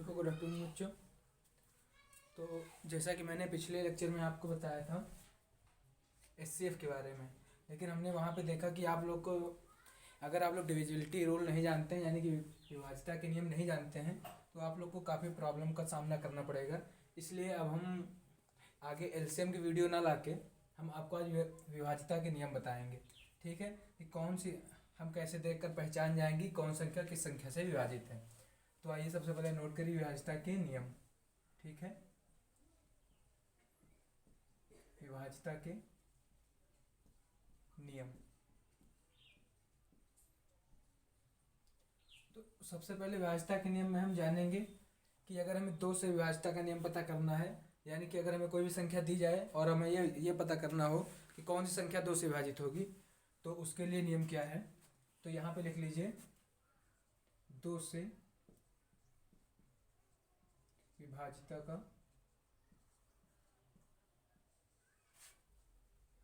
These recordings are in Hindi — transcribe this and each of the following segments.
सभी को गुड आफ्टरनून बच्चों। तो जैसा कि मैंने पिछले लेक्चर में आपको बताया था एचसीएफ के बारे में, लेकिन हमने वहाँ पे देखा कि आप लोग को अगर आप लोग डिविजिबिलिटी रूल नहीं जानते हैं, यानी कि विभाज्यता के नियम नहीं जानते हैं, तो आप लोग को काफ़ी प्रॉब्लम का सामना करना पड़ेगा। इसलिए अब हम आगे एलसीएम की वीडियो ना लाके हम आपको आज विभाज्यता के नियम बताएंगे। ठीक है, कि कौन सी हम कैसे देखकर पहचान जाएंगी कौन संख्या किस संख्या से विभाजित है। तो आइए सबसे पहले नोट करिए विभाज्यता के नियम। ठीक है, विभाज्यता के नियम। तो सबसे पहले विभाज्यता के नियम में हम जानेंगे कि अगर हमें दो से विभाज्यता का नियम पता करना है, यानी कि अगर हमें कोई भी संख्या दी जाए और हमें ये पता करना हो कि कौन सी संख्या दो से विभाजित होगी, तो उसके लिए नियम क्या है। तो यहाँ पे लिख लीजिए, दो से विभाज्यता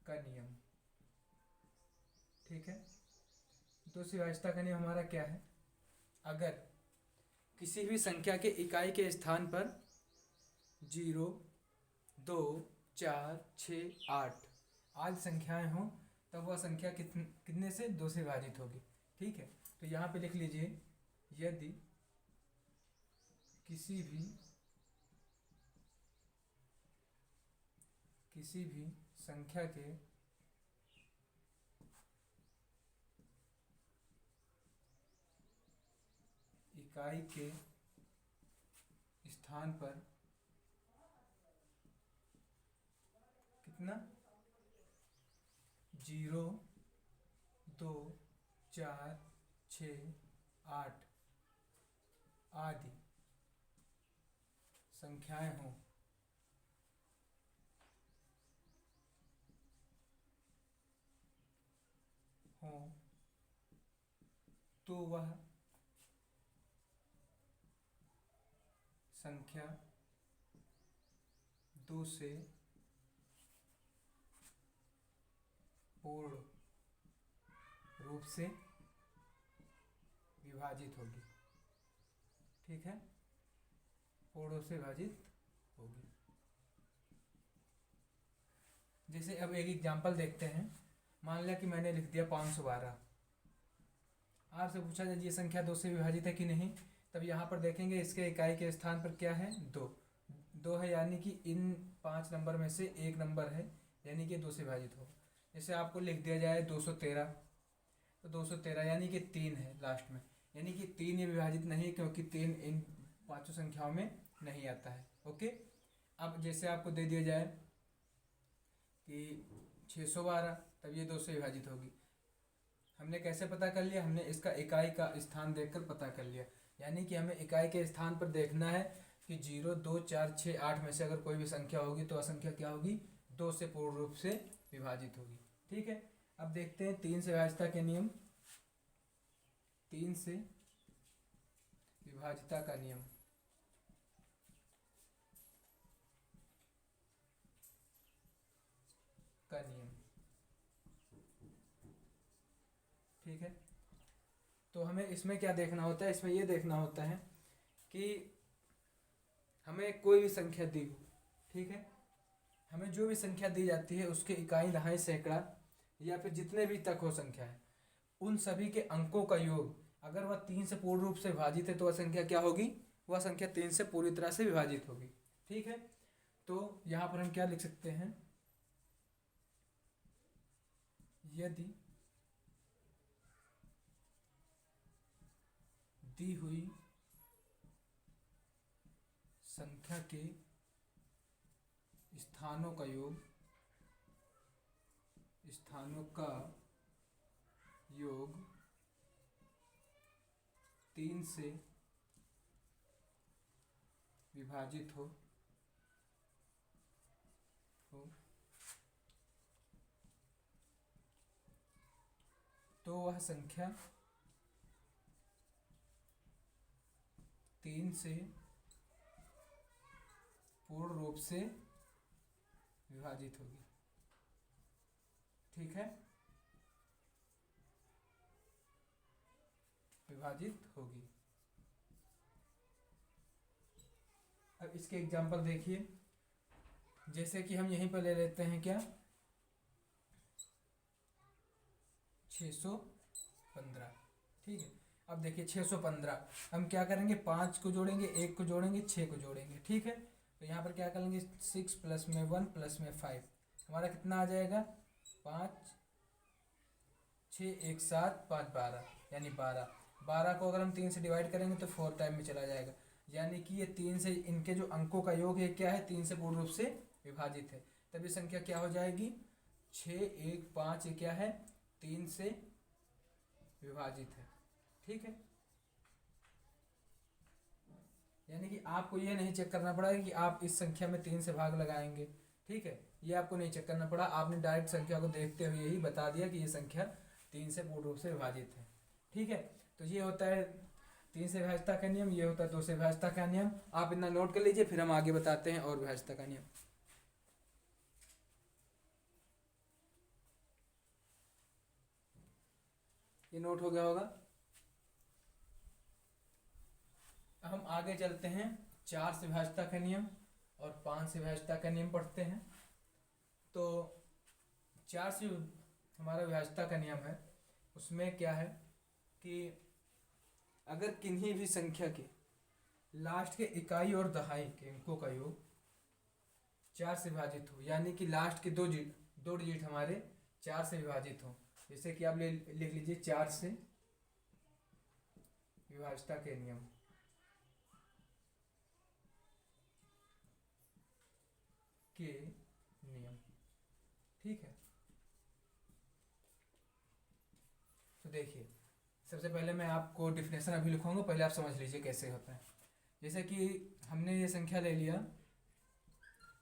का नियम। ठीक है, दो से विभाज्यता का नियम हमारा क्या है। अगर किसी भी संख्या के इकाई के स्थान पर 0, 2, 4, 6, 8 आदि संख्याएं हों, तब वह संख्या कितने से दो से विभाजित होगी। ठीक है, तो यहाँ पे लिख लीजिए, यदि किसी भी संख्या के इकाई के स्थान पर कितना 0, 2, 4, 6, 8 आदि संख्याएं हों, तो वह संख्या दो से पूर्ण रूप से विभाजित होगी। ठीक है, पूर्ण रूप से विभाजित होगी। जैसे अब एक एग्जांपल देखते हैं। मान लिया कि मैंने लिख दिया 512। आपसे पूछा जाए ये संख्या दो से विभाजित है कि नहीं, तब यहाँ पर देखेंगे इसके इकाई के स्थान पर क्या है, दो है, यानी कि इन 5 नंबर में से एक नंबर है, यानी कि दो से विभाजित हो। जैसे आपको लिख दिया जाए 213, तो 213 यानी कि 3 है लास्ट में, यानी कि 3 ये विभाजित नहीं, क्योंकि 3 इन पांचों संख्याओं में नहीं आता है। ओके, अब जैसे आपको दे दिया जाए कि 612, तब ये दो से विभाजित होगी। हमने कैसे पता कर लिया, हमने इसका इकाई का स्थान देखकर पता कर लिया, यानी कि हमें इकाई के स्थान पर देखना है कि 0, 2, 4, 6, 8 में से अगर कोई भी संख्या होगी तो असंख्या क्या होगी, दो से पूर्ण रूप से विभाजित होगी। ठीक है, अब देखते हैं 3 से विभाज्यता के नियम। 3 से विभाज्यता का नियम। ठीक है, तो हमें इसमें क्या देखना होता है, इसमें यह देखना होता है कि हमें कोई भी संख्या दी, ठीक है, हमें जो भी संख्या दी जाती है उसके इकाई, दहाई, सैकड़ा या फिर जितने भी तक हो संख्या है, उन सभी के अंकों का योग अगर वह 3 से पूर्ण रूप से विभाजित है तो वह संख्या क्या होगी, वह संख्या 3 से पूरी तरह से विभाजित होगी। ठीक है, तो यहाँ पर हम क्या लिख सकते हैं, यदि दी हुई संख्या के स्थानों का योग 3 से विभाजित हो तो वह संख्या 3 से पूर्ण रूप से विभाजित होगी। ठीक है, विभाजित होगी। अब इसके एग्जाम्पल देखिए, जैसे कि हम यहीं पर ले लेते हैं क्या 615। ठीक है, अब देखिए 615 हम क्या करेंगे, 5 को जोड़ेंगे, 1 को जोड़ेंगे, 6 को जोड़ेंगे। ठीक है, तो यहाँ पर क्या करेंगे 6 प्लस में 1 प्लस में 5, हमारा कितना आ जाएगा 5 6 1 7 5 12, यानी 12। 12 को अगर हम 3 से डिवाइड करेंगे तो 4 टाइम में चला जाएगा, यानी कि ये 3 से, इनके जो अंकों का योग है क्या है 3 से पूर्ण रूप से विभाजित है। तब ये संख्या क्या हो जाएगी 6 1 5, ये क्या है 3 से विभाजित है। ठीक है, यानी कि आपको ये नहीं चेक करना पड़ा कि आप इस संख्या में 3 से भाग लगाएंगे। ठीक है, ये आपको नहीं चेक करना पड़ा, आपने डायरेक्ट संख्या को देखते हुए ही बता दिया कि ये संख्या 3 से पूर्ण रूप से विभाजित है। ठीक है, तो ये होता है 3 से विभाज्यता का नियम, ये होता है 2 से विभाज्यता का नियम। आप इतना नोट कर लीजिए, फिर हम आगे बताते हैं और विभाज्यता का नियम। ये नोट हो गया होगा। हम आगे चलते हैं, 4 से विभाज्यता का नियम और 5 से विभाज्यता का नियम पढ़ते हैं। तो 4 से हमारा विभाज्यता का नियम है, उसमें क्या है कि अगर किन्हीं भी संख्या के लास्ट के इकाई और दहाई के अंकों का योग 4 से विभाजित हो, यानी कि लास्ट के दो डिजिट हमारे 4 से विभाजित हो, जैसे कि आप लिख लीजिए 4 से विभाज्यता के नियम। के नियम, ठीक है। तो देखिए, सबसे पहले मैं आपको डिफिनेशन अभी लिखूंगा, पहले आप समझ लीजिए कैसे होता है। जैसे कि हमने ये संख्या ले लिया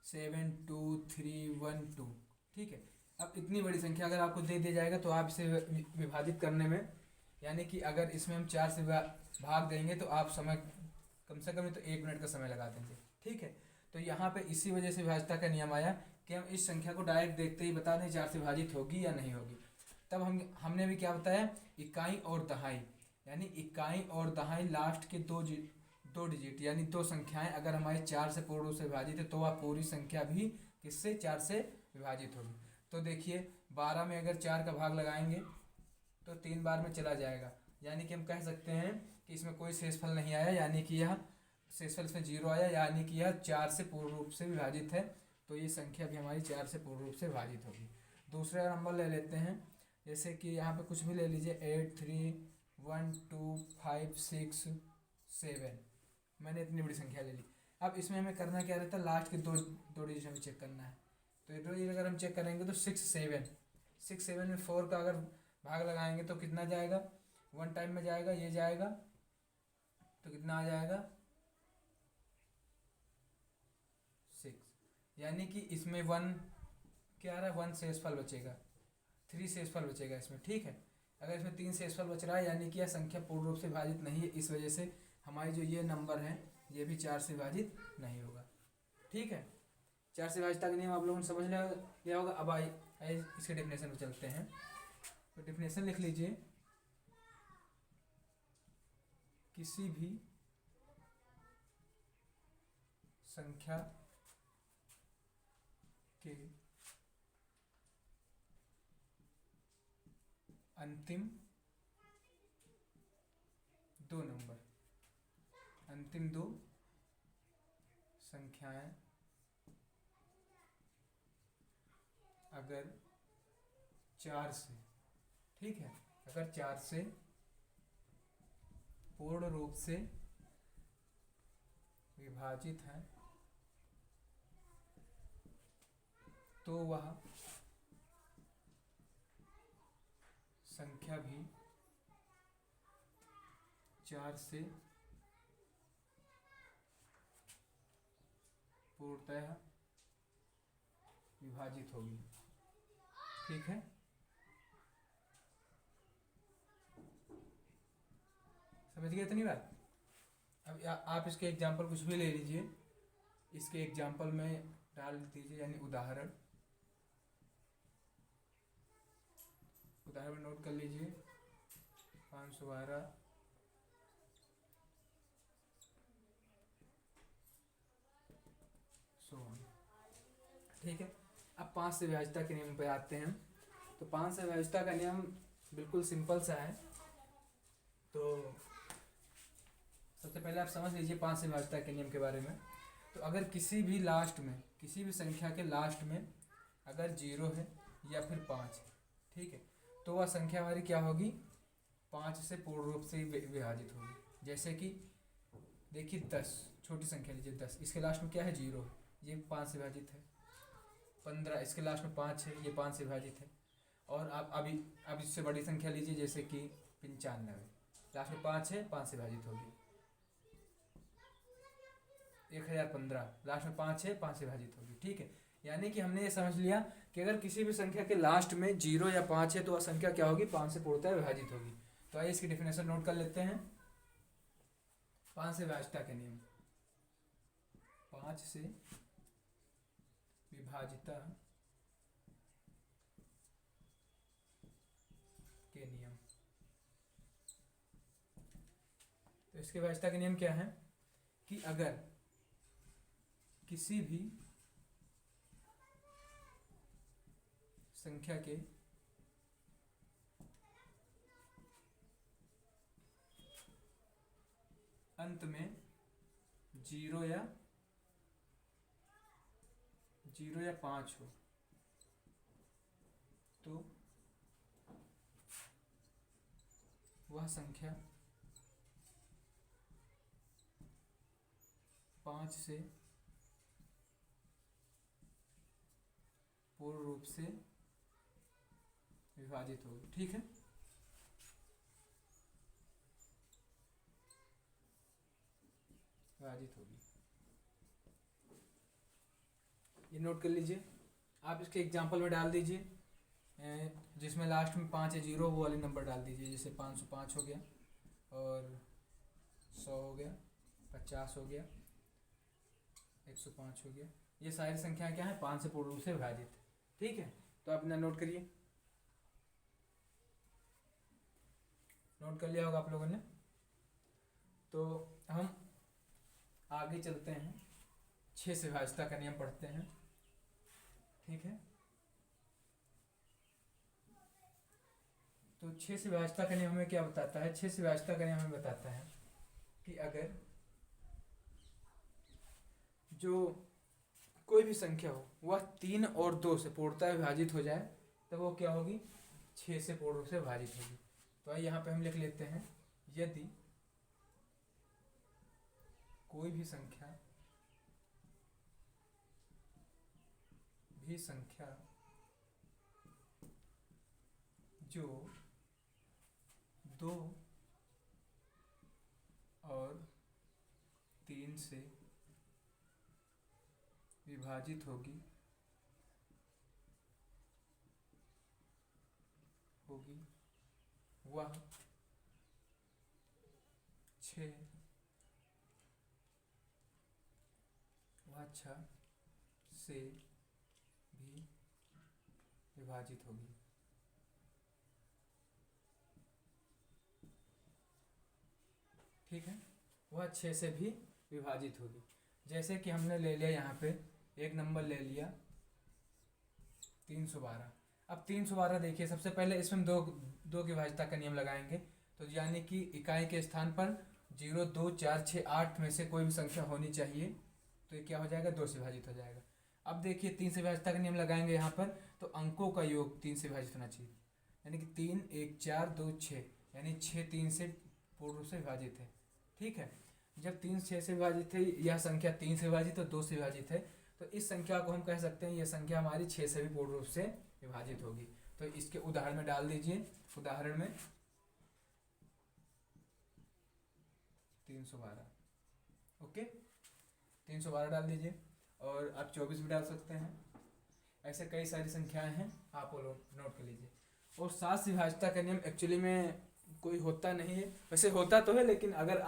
7 2 3 1 2। ठीक है, अब इतनी बड़ी संख्या अगर आपको दे दिया जाएगा तो आप इसे विभाजित करने में, यानी कि अगर इसमें हम 4 से भाग देंगे तो आप समय कम से कम तो 1 मिनट का समय लगा देंगे। ठीक है, तो यहाँ पे इसी वजह से विभाज्यता का नियम आया कि हम इस संख्या को डायरेक्ट देखते ही बता दें 4 से विभाजित होगी या नहीं होगी। तब हमने भी क्या बताया, इकाई और दहाई, यानी इकाई और दहाई लास्ट के दो डिजिट यानी दो संख्याएं अगर हमारी 4 से पूर्ण रूप से विभाजित है तो वह पूरी संख्या भी किससे 4 से विभाजित होगी। तो देखिए 12 में अगर 4 का भाग लगाएंगे तो 3 बार में चला जाएगा, यानी कि हम कह सकते हैं कि इसमें कोई शेषफल नहीं आया, यानी कि यह शेषफल इसमें 0 आया, यानी कि यह 4 से पूर्ण रूप से विभाजित है। तो ये संख्या भी हमारी 4 से पूर्ण रूप से विभाजित होगी। दूसरा नंबर ले लेते हैं, जैसे कि यहाँ पे कुछ भी ले लीजिए 8 3 1 2 5 6 7, मैंने इतनी बड़ी संख्या ले ली। अब इसमें हमें करना क्या रहता है, लास्ट के दो डिजिट हमें चेक करना है। तो ये दो डिजिट अगर हम चेक करेंगे तो 6 7 में 4 का अगर भाग लगाएंगे तो कितना जाएगा, 1 टाइम में जाएगा, ये जाएगा तो कितना आ जाएगा 6, यानी कि इसमें 1 क्या आ रहा है, 1 शेषफल बचेगा, 3 शेषफल बचेगा इसमें। ठीक है, अगर इसमें 3 शेषफल बच रहा है यानी कि यह संख्या पूर्ण रूप से विभाजित नहीं है, इस वजह से हमारी जो ये नंबर है ये भी 4 से विभाजित नहीं होगा। ठीक है, 4 से विभाजित का नियम आप लोगों ने समझ लिया होगा। अब आइए इसके डेफिनेशन पे चलते हैं। तो डेफिनेशन लिख लीजिए, किसी भी संख्या के अंतिम दो नंबर, अंतिम दो संख्याएं अगर 4 से, ठीक है, अगर 4 से पूर्ण रूप से विभाजित है तो वह संख्या भी 4 से पूर्णतः विभाजित होगी। ठीक है, समझ गए इतनी बात। अब आप इसके एग्जाम्पल कुछ भी ले लीजिए, इसके एग्जाम्पल में डाल दीजिए, यानी उदाहरण नोट कर लीजिए 512 ठीक है। अब 5 से विभाज्यता के नियम पे आते हैं। तो 5 से विभाज्यता का नियम बिल्कुल सिंपल सा है। तो सबसे पहले आप समझ लीजिए 5 से विभाज्यता के नियम के बारे में। तो अगर किसी भी लास्ट में, किसी भी संख्या के लास्ट में अगर 0 है या फिर 5 है, ठीक है, तो वह संख्या हमारी क्या होगी, 5 से पूर्ण रूप से विभाजित होगी। जैसे कि देखिए 10, छोटी संख्या लीजिए 10, इसके लास्ट में क्या है, 0 है, ये 5 से विभाजित है। 15, इसके लास्ट में 5 है, ये 5 से विभाजित है। और आप अब इससे बड़ी संख्या लीजिए, जैसे कि 95, लास्ट में 5 है, 5 से विभाजित होगी। 1015, लास्ट में 5 है, 5 से विभाजित होगी। ठीक है, यानी कि हमने ये समझ लिया कि अगर किसी भी संख्या के लास्ट में 0 या 5 है तो वह संख्या क्या होगी, 5 से पूर्णतः विभाजित होगी। तो आइए इसकी डेफिनेशन नोट कर लेते हैं। 5 से विभाज्यता के नियम, 5 से विभाज्यता के नियम। तो इसके विभाज्यता के नियम क्या है कि अगर किसी भी संख्या के अंत में 0 या 5 हो तो वह संख्या 5 से पूर्ण रूप से विभाजित होगी। ठीक है, विभाजित होगी, ये नोट कर लीजिए। आप इसके एग्जाम्पल में डाल दीजिए, जिसमें लास्ट में 5 है, 0, वो वाले नंबर डाल दीजिए। जैसे 505 हो गया, और 100 हो गया, 50 हो गया, 105 हो गया। ये सारी संख्या क्या है, 5 से पूर्ण रूप से विभाजित। ठीक है, तो आप इन्हें नोट करिए। नोट कर लिया होगा आप लोगों ने। तो हम आगे चलते हैं, 6 से विभाज्यता का नियम पढ़ते हैं। ठीक है, तो 6 से विभाज्यता का नियम हमें क्या बताता है, 6 से विभाज्यता का नियम हमें बताता है कि अगर जो कोई भी संख्या हो वह 3 और 2 से पूर्णतः विभाजित हो जाए तो वो क्या होगी, 6 से पूर्ण रूप से विभाजित होगी। तो आइए यहाँ पे हम लिख लेते हैं, यदि कोई भी संख्या जो 2 और 3 से विभाजित होगी वह 6 से भी विभाजित होगी। ठीक है, वह 6 से भी विभाजित होगी। जैसे कि हमने ले लिया यहाँ पे एक नंबर ले लिया 312। अब 312 देखिए, सबसे पहले इसमें हम दो की विभाज्यता का नियम लगाएंगे। तो यानी कि इकाई के स्थान पर 0, 2, 4, 6, 8 में से कोई भी संख्या होनी चाहिए, तो ये क्या हो जाएगा, 2 से विभाजित हो जाएगा। अब देखिए 3 से विभाज्यता का नियम लगाएंगे यहाँ पर, तो अंकों का योग 3 से विभाजित होना चाहिए। यानी कि 3, 1, 4, 2, 6, यानी 6 3 से पूर्ण रूप से विभाजित है। ठीक है, जब 3 6 से विभाजित है, यह संख्या 3 से विभाजित और 2 से विभाजित है, तो इस संख्या को हम कह सकते हैं यह संख्या हमारी 6 से भी पूर्ण रूप से विभाजित होगी। तो इसके उदाहरण में डाल दीजिए, उदाहरण में 312, ओके, 312 डाल दीजिए, और आप 24 भी डाल सकते हैं। ऐसे कई सारी संख्याएं हैं, आप वो लोग नोट कर लीजिए। और 7 से विभाज्यता का नियम एक्चुअली में कोई होता नहीं है, वैसे होता तो है, लेकिन अगर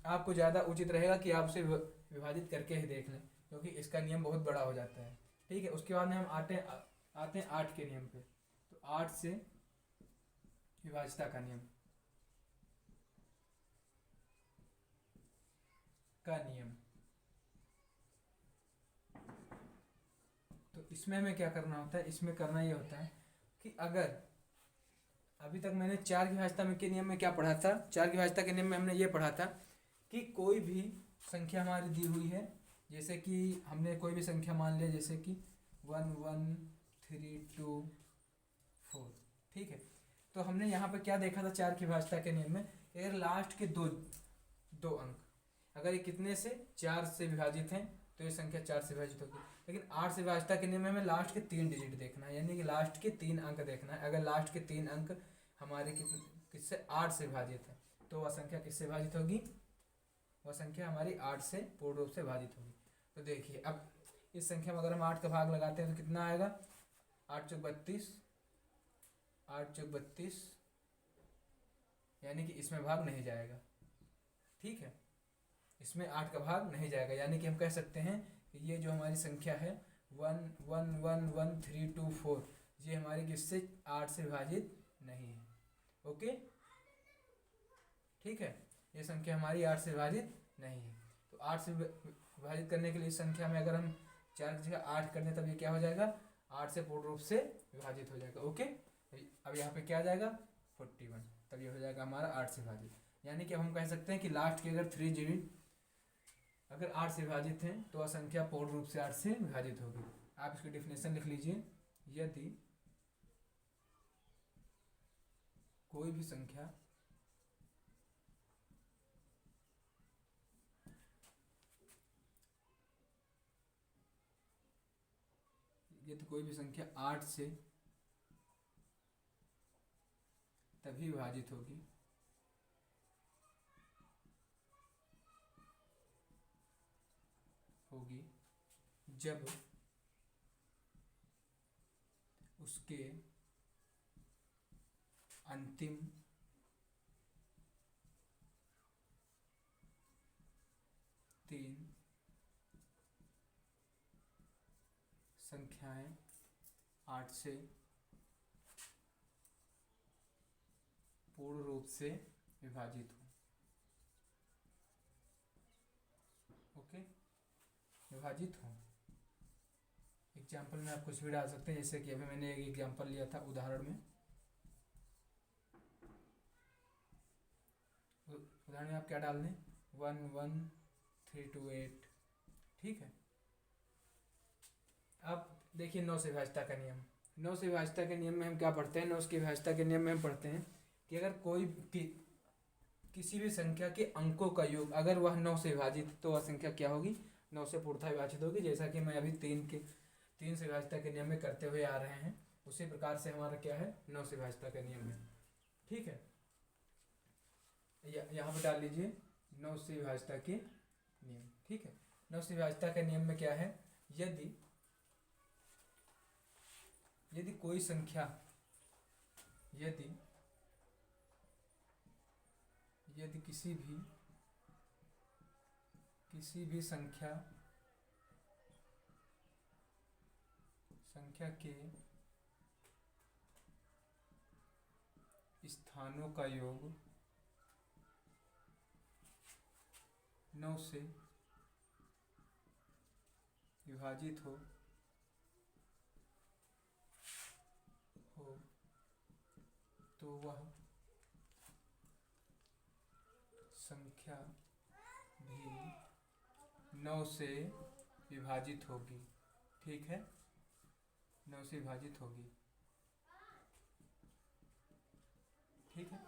आपको ज़्यादा उचित रहेगा कि आप उसे विभाजित करके ही देख लें, क्योंकि इसका नियम बहुत बड़ा हो जाता है। ठीक है, उसके बाद में हम आते हैं 8 के नियम पे। तो 8 से विभाज्यता का नियम इसमें हमें क्या करना होता है, इसमें करना ये होता है कि अगर अभी तक मैंने चार की भाज्यता में के नियम में क्या पढ़ा था, चार की भाज्यता के नियम में हमने ये पढ़ा था कि कोई भी संख्या हमारी दी हुई है, जैसे कि हमने कोई भी संख्या मान लिया, जैसे कि 1 1 3 2 4, ठीक है। तो हमने यहाँ पर क्या देखा था चार की भाज्यता के नियम में, अगर लास्ट के दो दो अंक अगर ये कितने से, चार से विभाजित हैं, तो ये संख्या चार से विभाजित होगी। लेकिन आठ से विभाज्यता के नियम में हमें लास्ट के 3 डिजिट देखना है, यानी कि लास्ट के 3 अंक देखना है। अगर लास्ट के 3 अंक हमारे किससे, 8 से विभाजित है, तो वह संख्या किससे विभाजित होगी, वह संख्या हमारी 8 से पूर्ण रूप से विभाजित होगी। तो देखिए अब इस संख्या में अगर हम 8 का भाग लगाते हैं तो कितना आएगा, 8 चौक 32, 8 चौक 32, यानी कि इसमें भाग नहीं जाएगा, ठीक है, इसमें 8 का भाग नहीं जाएगा। यानी कि हम कह सकते हैं कि ये जो हमारी संख्या है 1 1 1 1 3 2 4, ये हमारी किससे, 8 से विभाजित नहीं है। ओके, ठीक है, ये संख्या हमारी 8 से विभाजित नहीं है। तो 8 से विभाजित करने के लिए इस संख्या में अगर हम 4 की जगह 8 कर दें, तब ये क्या हो जाएगा, 8 से पूर्ण रूप से विभाजित हो जाएगा। ओके, अब यहाँ पे क्या आ जाएगा, 41, तब ये हो जाएगा हमारा 8 से विभाजित। यानी कि अब हम कह सकते हैं कि लास्ट के अगर 3 डिजिट अगर 8 से विभाजित हैं, तो वह संख्या पूर्ण रूप से 8 से विभाजित होगी। आप इसकी डेफिनेशन लिख लीजिए, यदि कोई भी संख्या कोई भी संख्या 8 से तभी विभाजित होगी जब उसके अंतिम तीन संख्याएं 8 से पूर्ण रूप से विभाजित हो। ओके, विभाजित हो। एग्जाम्पल में आप कुछ भी डाल सकते हैं, जैसे कि अभी मैंने एक एग्जाम्पल लिया था उदाहरण में, उदाहरण में आप क्या डाल दें, 1 1 3 2 8, ठीक है। अब देखिए 9 से विभाज्यता का नियम, 9 से विभाज्यता के नियम में हम क्या पढ़ते हैं, 9 की विभाज्यता के नियम में हम पढ़ते हैं कि अगर किसी भी संख्या के अंकों का योग अगर वह 9 से विभाजित, तो वह संख्या क्या होगी, 9 से पूर्णतः विभाजित होगी। जैसा कि मैं अभी 3 से विभाज्यता के नियम में करते हुए आ रहे हैं, उसी प्रकार से हमारा क्या है, 9 से विभाज्यता का नियम है, ठीक है। यहाँ पर डाल लीजिए 9 से विभाज्यता के नियम, ठीक है। 9 से विभाज्यता के नियम में क्या है, यदि कोई संख्या यदि किसी भी संख्या के स्थानों का योग 9 से विभाजित हो तो वह संख्या भी 9 से विभाजित होगी, ठीक है, 9 से विभाजित होगी, ठीक है।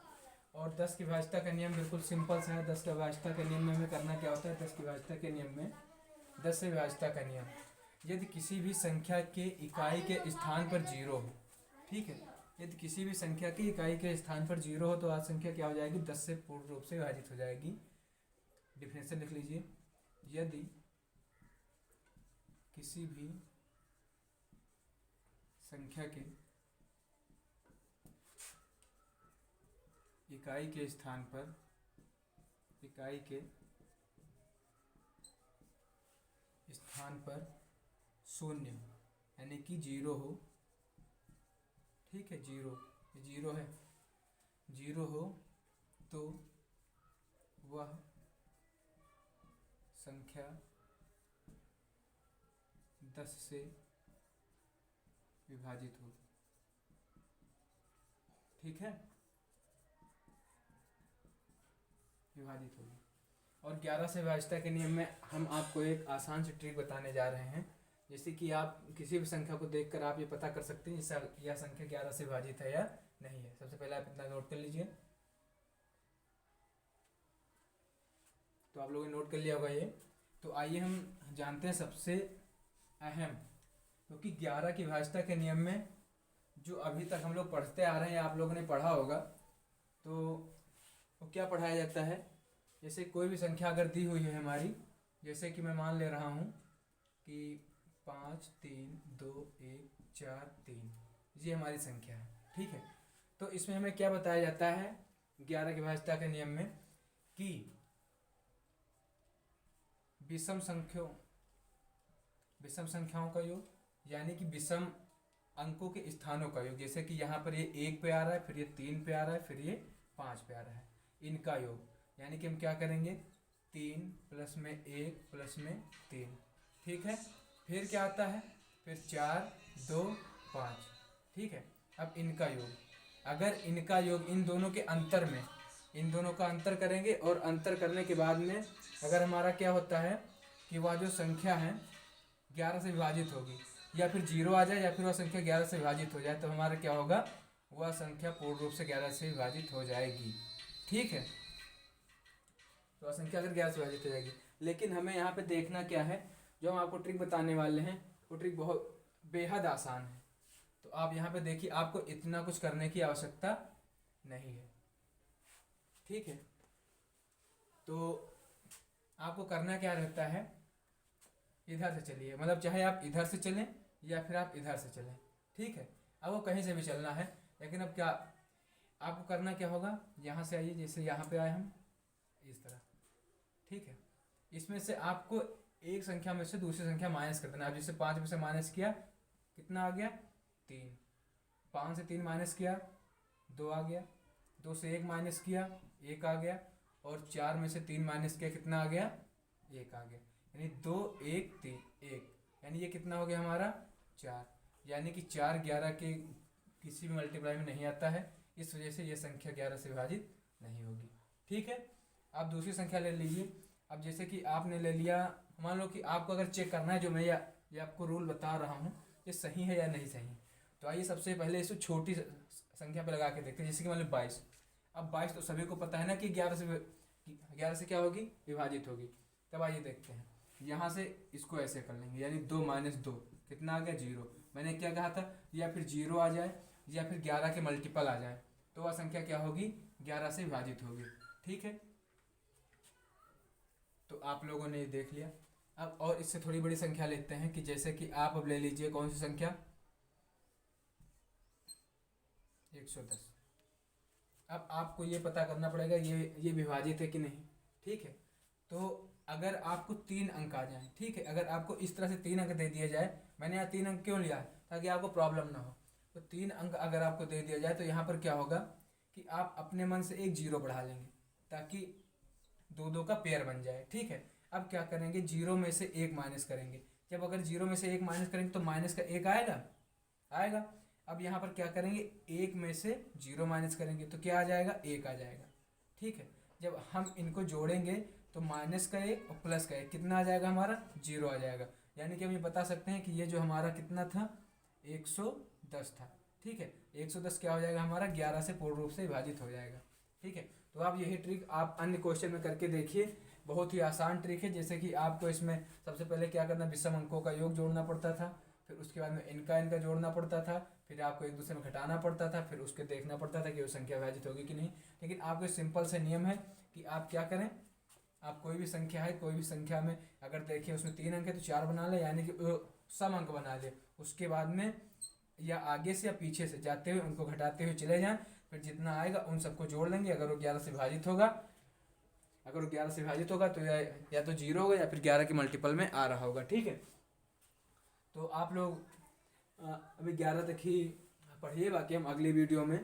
और 10 की विभाज्यता का नियम बिल्कुल सिंपल सा है। 10 की विभाज्यता के नियम में हमें करना क्या होता है, 10 की विभाज्यता के नियम में, 10 से विभाज्यता का नियम, यदि किसी भी संख्या के इकाई के स्थान पर 0 हो, ठीक है, यदि किसी भी संख्या की इकाई के स्थान पर 0 हो, तो आज संख्या क्या हो जाएगी, 10 से पूर्ण रूप से विभाजित हो जाएगी। डिफिनेशन लिख लीजिए, यदि किसी भी संख्या के इकाई के स्थान पर शून्य यानी कि 0 हो, ठीक है, 0 है, 0 हो तो वह संख्या 10 से विभाजित होगी। ठीक है, विभाजित होगी। और 11 से विभाज्यता के नियम में हम आपको एक आसान सी ट्रिक बताने जा रहे हैं, जैसे कि आप किसी भी संख्या को देखकर आप ये पता कर सकते हैं जैसे यह संख्या 11 से विभाजित है या नहीं है। सबसे पहले आप इतना नोट कर लीजिए। तो आप लोगों ने नोट कर लिया होगा ये। तो आइए हम जानते हैं सबसे अहम, क्योंकि 11 की विभाज्यता के नियम में जो अभी तक हम लोग पढ़ते आ रहे हैं, आप लोगों ने पढ़ा होगा, तो वो क्या पढ़ाया जाता है, जैसे कोई भी संख्या अगर दी हुई है हमारी, जैसे कि मैं मान ले रहा हूँ कि 5 3 2 1 4 3, ये हमारी संख्या है। ठीक है, तो इसमें हमें क्या बताया जाता है 11 की विभाज्यता के नियम में कि विषम संख्याओं का योग, यानी कि विषम अंकों के स्थानों का योग, जैसे कि यहाँ पर ये 1 पे आ रहा है, फिर ये 3 पे आ रहा है, फिर ये 5 पे आ रहा है, इनका योग, यानी कि हम क्या करेंगे 3 प्लस में 1 प्लस में 3। ठीक है, फिर क्या आता है, फिर 4 2 5। ठीक है, अब इनका योग, अगर इनका योग इन दोनों के अंतर में, इन दोनों का अंतर करेंगे और अंतर करने के बाद में अगर हमारा क्या होता है कि वह जो संख्या है 11 से विभाजित होगी, या फिर 0 आ जाए या फिर वह संख्या 11 से विभाजित हो जाए, तो हमारा क्या होगा, वह संख्या पूर्ण रूप से 11 से विभाजित हो जाएगी। ठीक है, तो वह संख्या अगर 11 से विभाजित हो जाएगी। लेकिन हमें यहाँ पे देखना क्या है, जो हम आपको ट्रिक बताने वाले हैं वो ट्रिक बहुत बेहद आसान है। तो आप यहाँ पे देखिए, आपको इतना कुछ करने की आवश्यकता नहीं है। ठीक है, तो आपको करना क्या रहता है, इधर से चलिए, मतलब चाहे आप इधर से चलें या फिर आप इधर से चलें। ठीक है, अब वो कहीं से भी चलना है, लेकिन अब क्या आपको करना क्या होगा, यहाँ से आइए, जैसे यहाँ पे आए हम इस तरह। ठीक है, इसमें से आपको एक संख्या में से दूसरी संख्या माइनस कर देना। अब जैसे 5 में से माइनस किया, कितना आ गया 3, 5 से 3 माइनस किया 2 आ गया, 2 से 1 माइनस किया 1 आ गया, और 4 में से 3 माइनस किया कितना आ गया 1 आ गया, यानी 2 1 3 1, यानी ये कितना हो गया हमारा 4, यानी कि 4 11 के किसी भी मल्टीप्लाई में नहीं आता है, इस वजह से ये संख्या 11 से विभाजित नहीं होगी। ठीक है, आप दूसरी संख्या ले लीजिए। अब जैसे कि आपने ले लिया, मान लो कि आपको अगर चेक करना है जो मैं ये आपको रूल बता रहा हूँ ये सही है या नहीं सही, तो आइए सबसे पहले इसको छोटी संख्या पे लगा के देखते हैं, जैसे कि मान लो 22। अब 22 तो सभी को पता है ना कि 11 से क्या होगी, विभाजित होगी। तब आइए देखते हैं, यहाँ से इसको ऐसे कर लेंगे, यानी 2 माइनस 2 कितना आ गया 0। मैंने क्या कहा था, या फिर 0 आ जाए या फिर 11 के मल्टीपल आ जाए, तो वह संख्या क्या होगी 11 से विभाजित होगी। ठीक है, तो आप लोगों ने ये देख लिया। अब और इससे थोड़ी बड़ी संख्या लेते हैं, कि जैसे कि आप अब ले लीजिए कौन सी संख्या 110। अब आपको ये पता करना पड़ेगा ये विभाजित है कि नहीं। ठीक है, तो अगर आपको 3 अंक आ जाए, ठीक है, अगर आपको इस तरह से 3 अंक दे दिया जाए, मैंने यहाँ 3 अंक क्यों लिया है, ताकि आपको प्रॉब्लम ना हो। तो 3 अंक अगर आपको दे दिया जाए, तो यहाँ पर क्या होगा कि आप अपने मन से एक 0 बढ़ा लेंगे, ताकि 2 2 का पेयर बन जाए। ठीक है, अब क्या करेंगे, 0 में से 1 माइनस करेंगे। जब अगर 0 में से 1 माइनस करेंगे तो माइनस का 1 आएगा। अब यहाँ पर क्या करेंगे, 1 में से 0 माइनस करेंगे तो क्या आ जाएगा 1 आ जाएगा। ठीक है, जब हम इनको जोड़ेंगे तो माइनस का 1 और प्लस का 1 कितना आ जाएगा हमारा 0 आ जाएगा। यानी कि हम ये बता सकते हैं कि ये जो हमारा कितना था 110 था। ठीक है, 110 क्या हो जाएगा हमारा 11 से पूर्ण रूप से विभाजित हो जाएगा। ठीक है, तो आप यही ट्रिक आप अन्य क्वेश्चन में करके देखिए, बहुत ही आसान ट्रिक है। जैसे कि आपको इसमें सबसे पहले क्या करना, विषम अंकों का योग जोड़ना पड़ता था, फिर उसके बाद में इनका जोड़ना पड़ता था, फिर आपको एक दूसरे में घटाना पड़ता था, फिर उसके देखना पड़ता था कि वो संख्या विभाजित होगी कि नहीं। लेकिन आपको सिंपल से नियम है कि आप क्या करें, आप कोई भी संख्या है, कोई भी संख्या में अगर देखिए उसमें 3 अंक है तो 4 बना ले, यानी कि सम अंक बना ले। उसके बाद में या आगे से या पीछे से जाते हुए उनको घटाते हुए चले जाएं, फिर जितना आएगा उन सबको जोड़ लेंगे। अगर वो 11 से विभाजित होगा, तो या तो 0 होगा या फिर 11 के मल्टीपल में आ रहा होगा। ठीक है, तो आप लोग अभी 11 तक ही पढ़िए, बाकी हम अगली वीडियो में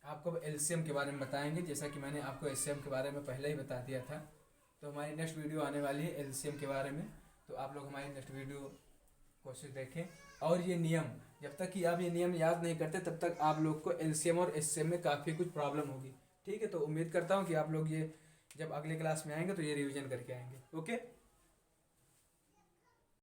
आपको एलसीएम के बारे में बताएंगे। जैसा कि मैंने आपको एलसीएम के बारे में पहले ही बता दिया था, तो हमारी नेक्स्ट वीडियो आने वाली है एलसीएम के बारे में। तो आप लोग हमारी नेक्स्ट वीडियो कोशिश देखें। और ये नियम, जब तक कि आप ये नियम याद नहीं करते तब तक आप लोग को एलसीएम और एचसीएम में काफ़ी कुछ प्रॉब्लम होगी। ठीक है, तो उम्मीद करता हूँ कि आप लोग ये जब अगले क्लास में आएंगे तो ये रिवीजन करके आएंगे। ओके।